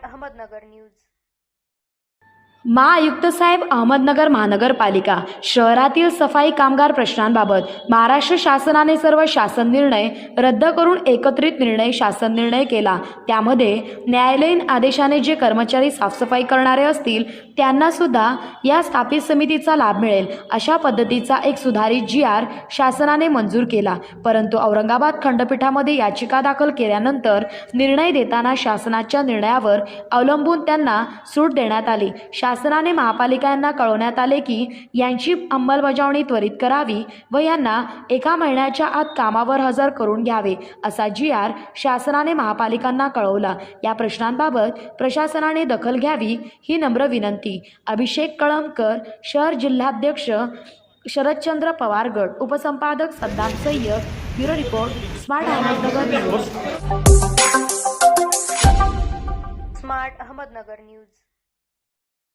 Ahmednagar news. महाआयुक्त साहेब, अहमदनगर महानगरपालिका शहरातील सफाई कामगार प्रश्नांबाबत महाराष्ट्र शासनाने सर्व शासन निर्णय रद्द करून एकत्रित शासन निर्णय केला। त्यामध्ये न्यायालयीन आदेशाने जे कर्मचारी साफसफाई करणारे असतील त्यांना सुद्धा या स्थापित समितीचा लाभ मिळेल अशा पद्धतीचा एक सुधारित GR शासनाने मंजूर केला। परंतु औरंगाबाद खंडपीठामध्ये याचिका दाखल केल्यानंतर निर्णय देताना शासनाच्या निर्णयावर अवलंबून त्यांना सूट देण्यात आली। शासनाने महापालिका यांना कळवण्यात आले की यांची अंमलबजावणी त्वरित करावी व यांना 1 महिन्याच्या आत कामावर हजर करून घ्यावे असा GR शासनाने महापालिकांना कळवला। या प्रश्नांबाबत प्रशासनाने दखल घ्यावी ही नम्र विनंती। अभिषेक कळमकर, शहर जिल्हाध्यक्ष शरदचंद्र पवार गट, उपसंपादक Saddam Sayyad, bureau report, smart Ahmednagar news. Smart Ahmednagar news.